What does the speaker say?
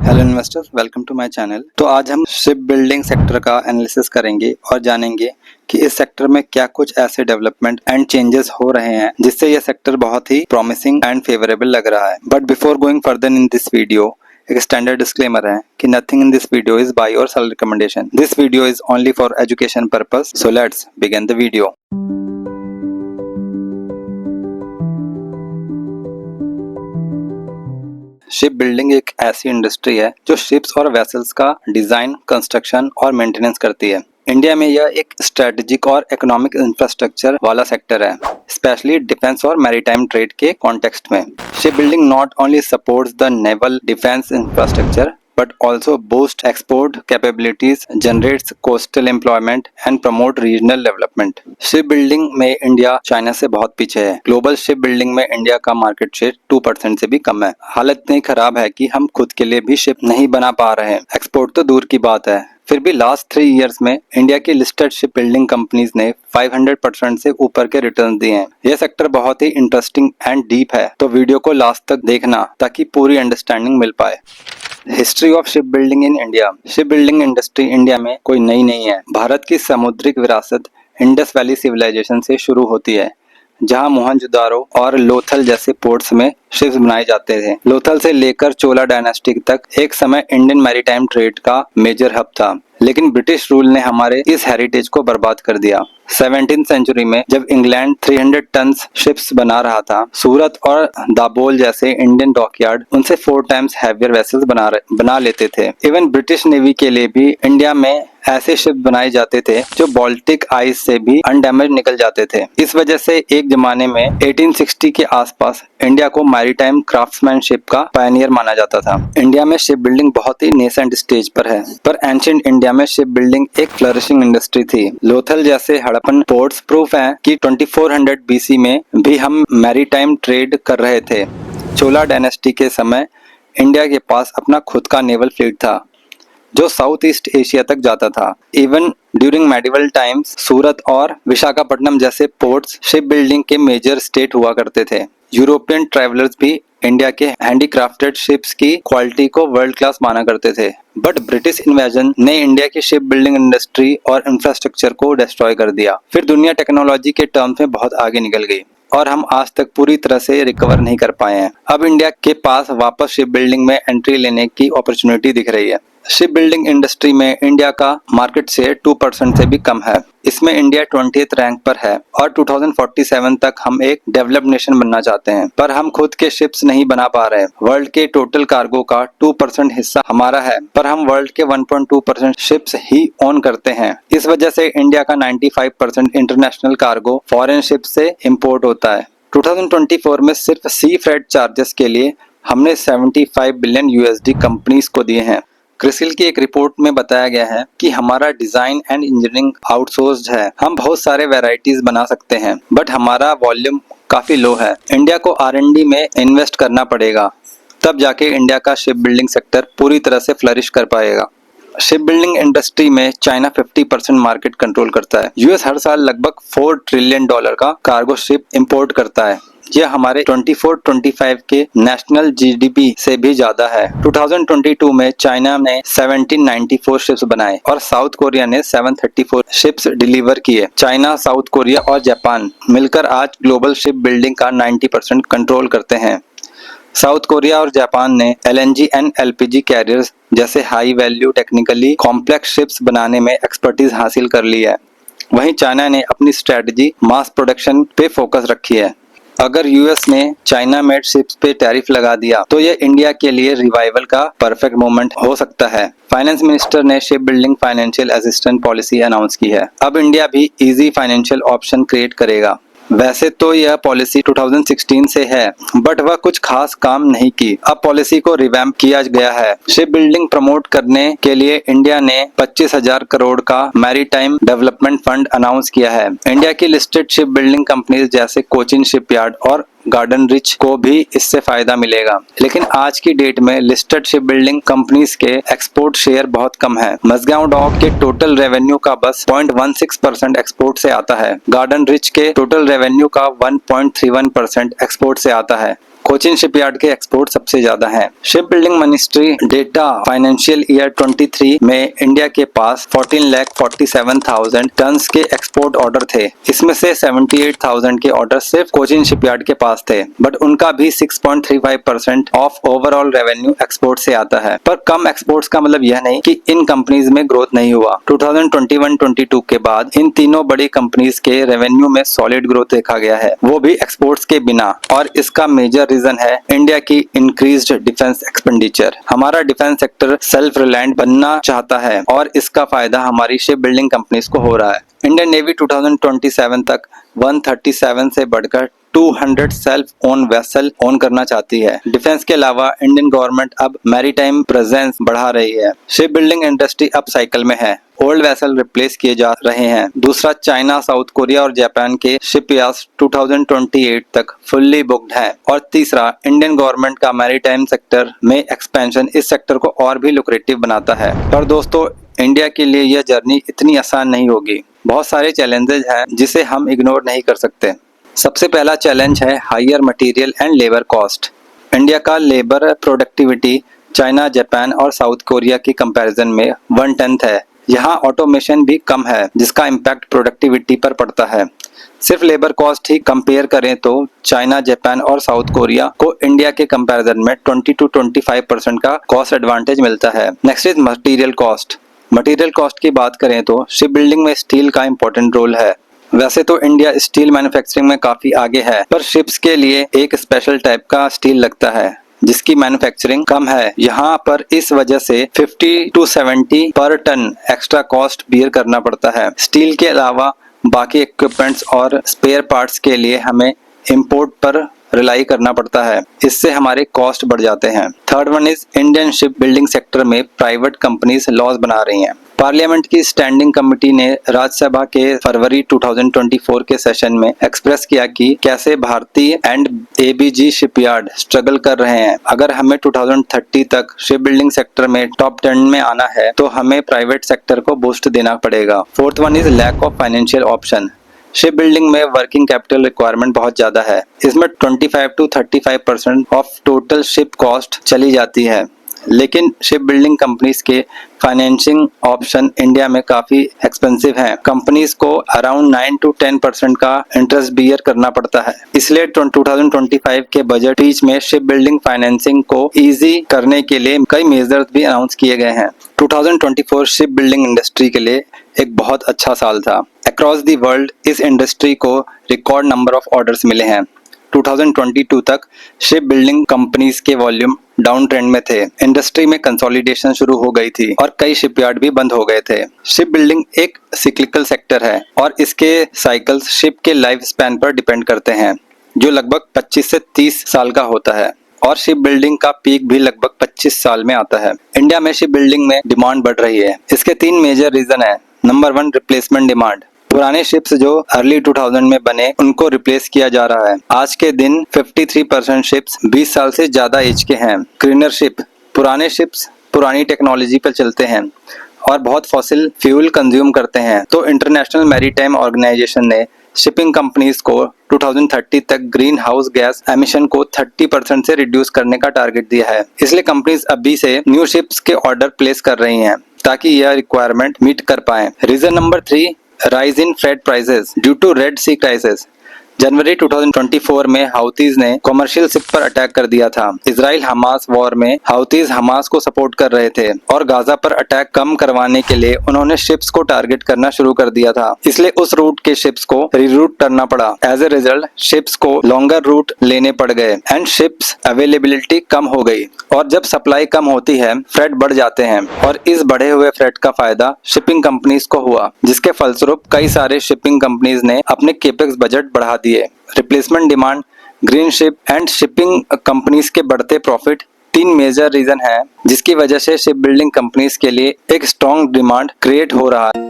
Hello investors, welcome to my channel. तो आज हम शिप बिल्डिंग सेक्टर का एनालिसिस करेंगे और जानेंगे कि इस सेक्टर में क्या कुछ ऐसे डेवलपमेंट एंड चेंजेस हो रहे हैं जिससे यह सेक्टर बहुत ही प्रॉमिसिंग एंड फेवरेबल लग रहा है। But before going further in this video, एक स्टैंडर्ड डिस्क्लेमर है कि nothing in this video is buy और sell recommendation. This video is only for education purpose. So let's begin the video. Ship building एक ऐसी industry है जो ships और vessels का डिजाइन, कंस्ट्रक्शन और मेंटेनेंस करती है। इंडिया में यह एक स्ट्रेटेजिक और इकोनॉमिक इंफ्रास्ट्रक्चर वाला सेक्टर है, स्पेशली डिफेंस और मैरीटाइम ट्रेड के कॉन्टेक्स्ट में। Ship building not only supports the naval defence infrastructure but also boost export capabilities, generates coastal employment and promote regional development. Ship building में India China से बहुत पीछे है। Global ship building में India का market share 2% से भी कम है। हालत इतनी खराब है कि हम खुद के लिए भी शिप नहीं बना पा रहे हैं। एक्सपोर्ट तो दूर की बात है। फिर भी लास्ट 3 इयर्स में इंडिया की लिस्टेड शिप बिल्डिंग कंपनीज ने 500% से ऊपर के रिटर्न दिए हैं। यह सेक्टर बहुत ही इंटरेस्टिंग एंड डीप है, तो वीडियो को लास्ट तक देखना ताकि पूरी अंडरस्टैंडिंग मिल पाए। History of ship building in India. Ship building industry India में कोई नई नहीं है। भारत की समुद्रिक विरासत इंडस वैली सिविलाइजेशन से शुरू होती है, जहां मोहनजोदारो और लोथल जैसे पोर्ट्स में शिप्स बनाए जाते थे। लोथल से लेकर चोला डायनेस्टी तक एक समय इंडियन मैरीटाइम ट्रेड का मेजर हब था, लेकिन ब्रिटिश रूल ने हमारे इस हेरिटेज को बर्बाद कर दिया। 17th सेंचुरी में जब इंग्लैंड 300 टन शिप्स बना रहा था, सूरत और दाबोल जैसे इंडियन डॉकयार्ड उनसे 4 टाइम्स हैवियर वेसल्स बना लेते थे। इवन ब्रिटिश नेवी के लिए भी इंडिया में ऐसे शिप बनाए जाते थे जो बाल्टिक आइस से भी अनडैमेज निकल जाते थे। इस वजह से एक जमाने में 1860 के आसपास इंडिया को मैरीटाइम क्राफ्ट्समैनशिप का पायनियर माना जाता था। इंडिया में शिप बिल्डिंग बहुत ही नेसेंट स्टेज पर है, पर एंशिएंट इंडिया में शिप बिल्डिंग एक फ्लरिशिंग इंडस्ट्री थी। लोथल जैसे हड़प्पन पोर्ट्स प्रूफ हैं कि 2400 BC में भी हम मैरीटाइम ट्रेड कर रहे थे। चोला डायनेस्टी के समय इंडिया के पास अपना खुद का नेवल फ्लीट था जो साउथ ईस्ट एशिया तक जाता था। इवन ड्यूरिंग मेडिवल टाइम्स सूरत और विशाखापट्टनम जैसे पोर्ट्स शिप बिल्डिंग के मेजर स्टेट हुआ करते थे। यूरोपियन ट्रैवलर्स भी इंडिया के हैंडीक्राफ्टेड शिप्स की क्वालिटी को वर्ल्ड क्लास माना करते थे। बट ब्रिटिश इन्वेजन ने इंडिया की शिप बिल्डिंग इंडस्ट्री और इंफ्रास्ट्रक्चर को डिस्ट्रॉय कर दिया। फिर दुनिया टेक्नोलॉजी के टर्म्स में बहुत आगे निकल गई और हम आज तक पूरी तरह से रिकवर नहीं कर पाए हैं। अब इंडिया के पास वापस शिप बिल्डिंग में एंट्री लेने की अपॉर्चुनिटी दिख रही है। शिप बिल्डिंग इंडस्ट्री में इंडिया का मार्केट शेयर 2% से भी कम है। इसमें इंडिया 20th रैंक पर है और 2047 तक हम एक डेवलप्ड नेशन बनना चाहते हैं, पर हम खुद के शिप्स नहीं बना पा रहे। वर्ल्ड के टोटल कार्गो का 2% हिस्सा हमारा है, पर हम वर्ल्ड के 1.2% शिप्स ही ओन करते हैं। इस वजह से इंडिया का 95% इंटरनेशनल कार्गो फॉरेन शिप से इम्पोर्ट होता है। 2024 में सिर्फ सी फ्रेट चार्जेस के लिए हमने 75 बिलियन USD कंपनीज को दिए हैं। क्रिसिल की एक रिपोर्ट में बताया गया है कि हमारा डिजाइन एंड इंजीनियरिंग आउटसोर्स्ड है। हम बहुत सारे वैरायटीज बना सकते हैं, बट हमारा वॉल्यूम काफी लो है। इंडिया को R&D में इन्वेस्ट करना पड़ेगा, तब जाके इंडिया का शिप बिल्डिंग सेक्टर पूरी तरह से फ्लरिश कर पाएगा। शिप बिल्डिंग इंडस्ट्री में चाइना 50% मार्केट कंट्रोल करता है। US हर साल लगभग $4 ट्रिलियन का कार्गो शिप इंपोर्ट करता है। यह हमारे 24-25 के नेशनल GDP से भी ज्यादा है। 2022 में चाइना ने 1794 शिप्स बनाए और साउथ कोरिया ने 734 शिप्स डिलीवर किए। चाइना, साउथ कोरिया और जापान मिलकर आज ग्लोबल शिप बिल्डिंग का 90% कंट्रोल करते हैं। साउथ कोरिया और जापान ने LNG एंड LPG कैरियर्स जैसे high value technically complex ships बनाने में एक्सपर्टीज हासिल कर ली है। वहीं चाइना ने अपनी स्ट्रेटजी मास प्रोडक्शन पे फोकस रखी है। अगर US ने चाइना मेड शिप्स पे टैरिफ लगा दिया तो यह इंडिया के लिए रिवाइवल का परफेक्ट मोमेंट हो सकता है। फाइनेंस मिनिस्टर ने ship building financial assistance policy announce की है। अब इंडिया भी इजी फाइनेंशियल ऑप्शन क्रिएट करेगा। वैसे तो यह पॉलिसी 2016 से है, बट वह कुछ खास काम नहीं की। अब पॉलिसी को रिवैम्प किया गया है। शिप बिल्डिंग प्रमोट करने के लिए इंडिया ने 25,000 करोड़ का मैरीटाइम डेवलपमेंट फंड अनाउंस किया है। इंडिया की लिस्टेड शिप बिल्डिंग कंपनीज जैसे कोचिन शिपयार्ड और गार्डन रिच को भी इससे फायदा मिलेगा, लेकिन आज की डेट में लिस्टेड शिप बिल्डिंग कंपनीज के एक्सपोर्ट शेयर बहुत कम है। मझगांव डॉक के टोटल रेवेन्यू का बस 0.16% एक्सपोर्ट से आता है। गार्डन रिच के टोटल रेवेन्यू का 1.31% एक्सपोर्ट से आता है। कोचिन शिपयार्ड के एक्सपोर्ट सबसे ज्यादा हैं। Ship building ministry data financial year 23 में इंडिया के पास 14,47,000 टन्स के एक्सपोर्ट ऑर्डर थे। इसमें से 78,000 के ऑर्डर सिर्फ कोचिन शिपयार्ड के पास थे, बट उनका भी 6.35% ऑफ ओवरऑल रेवेन्यू एक्सपोर्ट से आता है। पर कम एक्सपोर्ट्स का मतलब यह नहीं कि इन कंपनीज में ग्रोथ नहीं हुआ। 2021-22 के बाद इन तीनों बड़ी कंपनीज के रेवेन्यू में सॉलिड ग्रोथ देखा गया है, वो भी एक्सपोर्ट्स के बिना। और इसका मेजर रीजन है इंडिया की इंक्रीज्ड डिफेंस एक्सपेंडिचर। हमारा डिफेंस सेक्टर सेल्फ रिलायंट बनना चाहता है और इसका फायदा हमारी शिप बिल्डिंग कंपनीज को हो रहा है। इंडियन नेवी 2027 तक 137 से बढ़कर 200 सेल्फ ओन वेसल ओन करना चाहती है। डिफेंस के अलावा इंडियन गवर्नमेंट अब मैरीटाइम प्रेजेंस बढ़ा रही है। Ship building industry up cycle में है, ओल्ड वेसल रिप्लेस किए जा रहे हैं। दूसरा, चाइना, साउथ कोरिया और जापान के शिपयार्ड्स 2028 तक फुल्ली बुक्ड हैं। और तीसरा, इंडियन गवर्नमेंट का मैरीटाइम सेक्टर में एक्सपेंशन इस सेक्टर को और भी लुक्रेटिव बनाता है। पर दोस्तों, इंडिया के लिए यह जर्नी इतनी आसान नहीं होगी। बहुत सारे चैलेंजेस हैं जिसे हम इग्नोर नहीं कर सकते। सबसे पहला चैलेंज है higher material and labour cost. India का लेबर प्रोडक्टिविटी चाइना, जापान और साउथ कोरिया की कंपैरिजन में 1/10 है। यहाँ ऑटोमेशन भी कम है, जिसका इम्पैक्ट प्रोडक्टिविटी पर पड़ता है। सिर्फ लेबर कॉस्ट ही कंपेयर करें तो चाइना, जापान और साउथ कोरिया को इंडिया के कंपैरिजन में 20 to 25% का कॉस्ट एडवांटेज मिलता है। Next is material cost. Material cost की बात करें तो शिप बिल्डिंग में स्टील का इंपॉर्टेंट रोल है। वैसे तो इंडिया स्टील मैन्युफैक्चरिंग में काफी आगे है, पर शिप्स के लिए एक स्पेशल टाइप का स्टील लगता है जिसकी मैन्युफैक्चरिंग कम है। यहाँ पर इस वजह से 50 to 70 पर टन एक्स्ट्रा कॉस्ट बियर करना पड़ता है। स्टील के अलावा बाकी इक्विपमेंट्स और स्पेयर पार्ट्स के लिए हमें इंपोर्ट पर रिलाई करना पड़ता है, इससे हमारे कॉस्ट बढ़ जाते हैं। Third one is Indian ship building sector में प्राइवेट कंपनीज लॉस बना रही हैं। पार्लियामेंट की स्टैंडिंग कमेटी ने राज्यसभा के फरवरी 2024 के सेशन में एक्सप्रेस किया कि कैसे भारतीय एंड एबीजी शिपयार्ड स्ट्रगल कर रहे हैं। अगर हमें 2030 तक शिप बिल्डिंग सेक्टर में टॉप 10 में आना है तो हमें प्राइवेट सेक्टर को बूस्ट देना पड़ेगा। Fourth one is lack of financial option. Ship building में वर्किंग कैपिटल रिक्वायरमेंट बहुत ज्यादा है। इसमें 25 to 35% of total ship cost चली जाती है, लेकिन शिप बिल्डिंग कंपनीज के फाइनेंसिंग ऑप्शन इंडिया में काफी एक्सपेंसिव हैं। कंपनीज को अराउंड 9 to 10% का इंटरेस्ट बियर करना पड़ता है। इसलिए 2025 के बजट स्पीच में शिप बिल्डिंग फाइनेंसिंग को इजी करने के लिए कई मेजर्स भी अनाउंस किए गए हैं। 2024 शिप बिल्डिंग इंडस्ट्री के लिए एक बहुत अच्छा साल था। अक्रॉस द वर्ल्ड इस इंडस्ट्री को रिकॉर्ड नंबर ऑफ ऑर्डर्स मिले हैं। 2022 तक शिप बिल्डिंग कंपनीज के वॉल्यूम डाउन ट्रेंड में थे। इंडस्ट्री में कंसोलिडेशन शुरू हो गई थी और कई शिपयार्ड भी बंद हो गए थे। शिप बिल्डिंग एक सिक्लिकल सेक्टर है और इसके साइकिल्स शिप के लाइफ स्पैन पर डिपेंड करते हैं, जो लगभग 25 से 30 साल का होता है। और शिप बिल्डिंग का पीक भी लगभग 25 साल में आता है। इंडिया में शिप बिल्डिंग में डिमांड बढ़ रही है। इसके 3 मेजर रीजन है। Number 1, replacement demand. पुराने शिप्स जो अर्ली 2000 में बने उनको रिप्लेस किया जा रहा है। आज के दिन 53% शिप्स 20 साल से ज्यादा एज के हैं। Cleaner ship. पुराने शिप्स पुरानी टेक्नोलॉजी पर चलते हैं और बहुत फॉसिल फ्यूल कंज्यूम करते हैं, तो इंटरनेशनल मैरीटाइम ऑर्गेनाइजेशन ने शिपिंग कंपनीज को 2030 तक ग्रीन हाउस गैस एमिशन को 30% से रिड्यूस करने का टारगेट दिया है। इसलिए कंपनीज अभी से न्यू शिप्स के ऑर्डर प्लेस कर रही हैं ताकि यह रिक्वायरमेंट मीट कर पाए। Reason number 3, rise in freight prices due to Red Sea crisis. जनवरी 2024 में हाउतीज ने कमर्शियल शिप पर अटैक कर दिया था। इजराइल हमास वॉर में हाउतीज हमास को सपोर्ट कर रहे थे और गाजा पर अटैक कम करवाने के लिए उन्होंने शिप्स को टारगेट करना शुरू कर दिया था। इसलिए उस रूट के शिप्स को रीरूट करना पड़ा। एज ए रिजल्ट शिप्स को लॉन्गर रूट लेने पड़ गए एंड शिप्स अवेलेबिलिटी कम हो गई। और जब सप्लाई कम होती है, फ्रेट बढ़ जाते हैं और इस बढ़े हुए फ्रेट का फायदा शिपिंग कंपनीज को हुआ, जिसके फलस्वरूप कई सारे शिपिंग कंपनीज ने अपने केपेक्स बजट बढ़ा दिए। Replacement demand, green ship and shipping companies के बढ़ते प्रॉफिट 3 मेजर रीजन है जिसकी वजह से शिप बिल्डिंग कंपनीज के लिए एक स्ट्रॉन्ग डिमांड क्रिएट हो रहा है।